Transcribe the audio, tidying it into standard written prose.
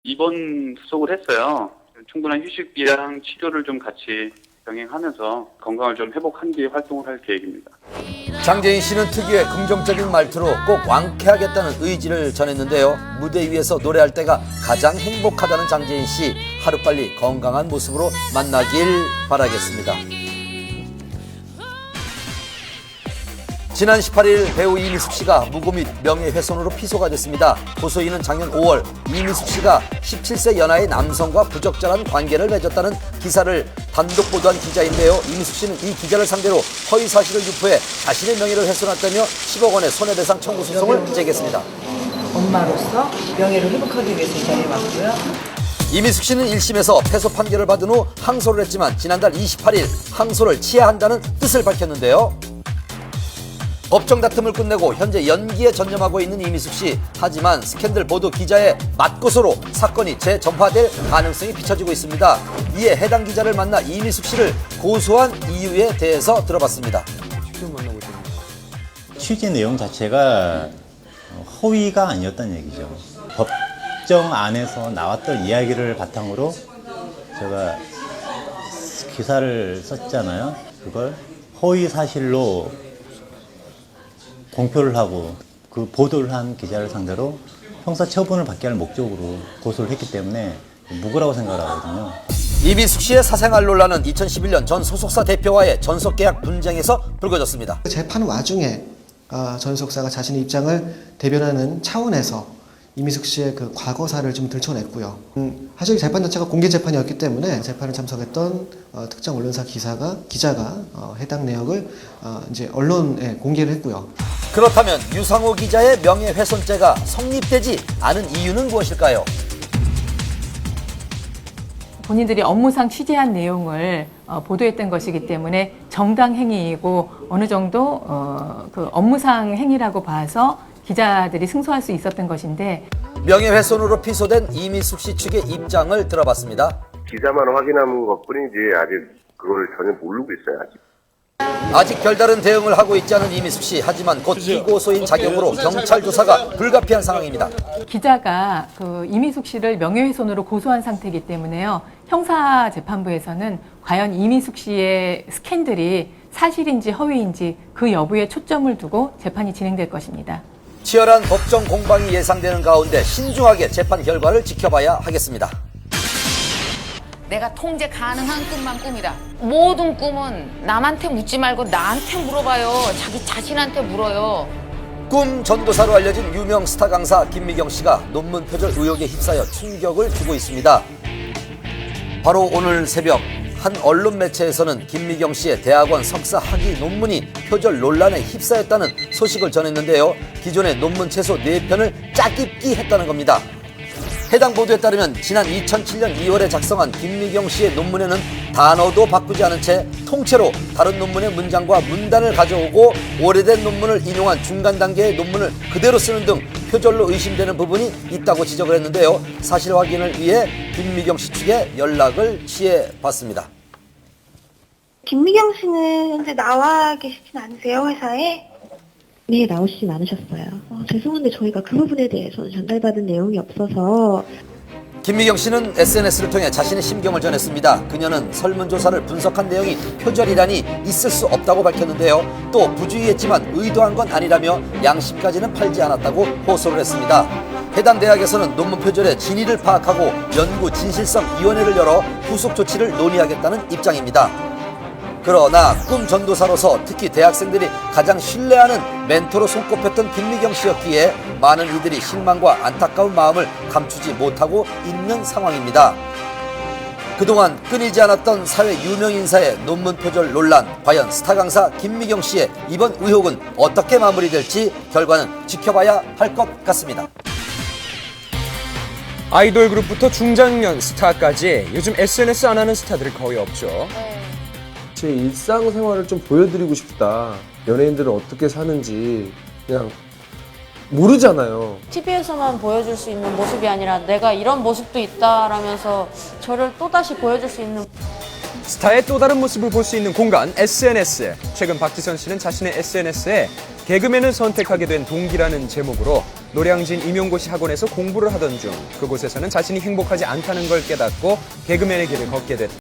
입원 수속을 했어요. 충분한 휴식이랑 치료를 좀 같이 병행하면서 건강을 좀 회복한 뒤에 활동을 할 계획입니다. 장재인 씨는 특유의 긍정적인 말투로 꼭 완쾌하겠다는 의지를 전했는데요. 무대 위에서 노래할 때가 가장 행복하다는 장재인 씨, 하루빨리 건강한 모습으로 만나길 바라겠습니다. 지난 18일 배우 이미숙 씨가 무고 및 명예훼손으로 피소가 됐습니다. 고소인은 작년 5월 이미숙 씨가 17세 연하의 남성과 부적절한 관계를 맺었다는 기사를 단독 보도한 기자인데요. 이미숙 씨는 이 기자를 상대로 허위 사실을 유포해 자신의 명예를 훼손했다며 10억 원의 손해배상 청구 소송을 제기했습니다. 엄마로서 명예를 회복하기 위해서 이 자리에 왔고요. 이미숙 씨는 1심에서 패소 판결을 받은 후 항소를 했지만 지난달 28일 항소를 취하한다는 뜻을 밝혔는데요. 법정 다툼을 끝내고 현재 연기에 전념하고 있는 이미숙 씨. 하지만 스캔들 보도 기자의 맞고소로 사건이 재점화될 가능성이 비춰지고 있습니다. 이에 해당 기자를 만나 이미숙 씨를 고소한 이유에 대해서 들어봤습니다. 취재 내용 자체가 허위가 아니었다는 얘기죠. 법정 안에서 나왔던 이야기를 바탕으로 제가 기사를 썼잖아요. 그걸 허위 사실로 공표를 하고 그 보도를 한 기자를 상대로 형사 처분을 받게 할 목적으로 고소를 했기 때문에 무고라고 생각을 하거든요. 이미숙 씨의 사생활 논란은 2011년 전 소속사 대표와의 전속계약 분쟁에서 불거졌습니다. 재판 와중에 전 소속사가 자신의 입장을 대변하는 차원에서 이미숙 씨의 그 과거사를 좀 들춰냈고요. 사실 재판 자체가 공개 재판이었기 때문에 재판에 참석했던 특정 언론사 기자가 해당 내역을 이제 언론에 공개를 했고요. 그렇다면 유상호 기자의 명예훼손죄가 성립되지 않은 이유는 무엇일까요? 본인들이 업무상 취재한 내용을 보도했던 것이기 때문에 정당 행위이고 어느 정도 그 업무상 행위라고 봐서 기자들이 승소할 수 있었던 것인데 명예훼손으로 피소된 이미숙 씨 측의 입장을 들어봤습니다. 기사만 확인한 것뿐이지 아직 그걸 전혀 모르고 있어요. 아직 별다른 대응을 하고 있지 않은 이미숙 씨. 하지만 곧 비고소인 자격으로 경찰 조사가 불가피한 상황입니다. 기자가 그 이미숙 씨를 명예훼손으로 고소한 상태이기 때문에요. 형사재판부에서는 과연 이미숙 씨의 스캔들이 사실인지 허위인지 그 여부에 초점을 두고 재판이 진행될 것입니다. 치열한 법정 공방이 예상되는 가운데 신중하게 재판 결과를 지켜봐야 하겠습니다. 내가 통제 가능한 꿈만 꿈이다. 모든 꿈은 남한테 묻지 말고 나한테 물어봐요. 자기 자신한테 물어요. 꿈 전도사로 알려진 유명 스타 강사 김미경 씨가 논문 표절 의혹에 휩싸여 충격을 주고 있습니다. 바로 오늘 새벽 한 언론 매체에서는 김미경 씨의 대학원 석사 학위 논문이 표절 논란에 휩싸였다는 소식을 전했는데요. 기존의 논문 최소 4편을 짜깁기 했다는 겁니다. 해당 보도에 따르면 지난 2007년 2월에 작성한 김미경 씨의 논문에는 단어도 바꾸지 않은 채 통째로 다른 논문의 문장과 문단을 가져오고 오래된 논문을 인용한 중간 단계의 논문을 그대로 쓰는 등 표절로 의심되는 부분이 있다고 지적을 했는데요. 사실 확인을 위해 김미경 씨 측에 연락을 취해봤습니다. 김미경 씨는 현재 나와 계시진 않으세요, 회사에? 네, 나오시진 않으셨어요. 죄송한데 저희가 그 부분에 대해서는 전달받은 내용이 없어서. 김미경 씨는 SNS를 통해 자신의 심경을 전했습니다. 그녀는 설문조사를 분석한 내용이 표절이라니 있을 수 없다고 밝혔는데요. 또 부주의했지만 의도한 건 아니라며 양심까지는 팔지 않았다고 호소를 했습니다. 해당 대학에서는 논문 표절의 진위를 파악하고 연구 진실성위원회를 열어 후속 조치를 논의하겠다는 입장입니다. 그러나 꿈 전도사로서 특히 대학생들이 가장 신뢰하는 멘토로 손꼽혔던 김미경 씨였기에 많은 이들이 실망과 안타까운 마음을 감추지 못하고 있는 상황입니다. 그동안 끊이지 않았던 사회 유명 인사의 논문 표절 논란, 과연 스타 강사 김미경 씨의 이번 의혹은 어떻게 마무리될지 결과는 지켜봐야 할 것 같습니다. 아이돌 그룹부터 중장년 스타까지 요즘 SNS 안 하는 스타들이 거의 없죠. 제 일상생활을 좀 보여드리고 싶다. 연예인들은 어떻게 사는지 그냥 모르잖아요. TV에서만 보여줄 수 있는 모습이 아니라 내가 이런 모습도 있다라면서 저를 또다시 보여줄 수 있는 스타의 또 다른 모습을 볼 수 있는 공간 SNS. 최근 박지선 씨는 자신의 SNS에 개그맨을 선택하게 된 동기라는 제목으로 노량진 임용고시 학원에서 공부를 하던 중 그곳에서는 자신이 행복하지 않다는 걸 깨닫고 개그맨의 길을 걷게 됐다.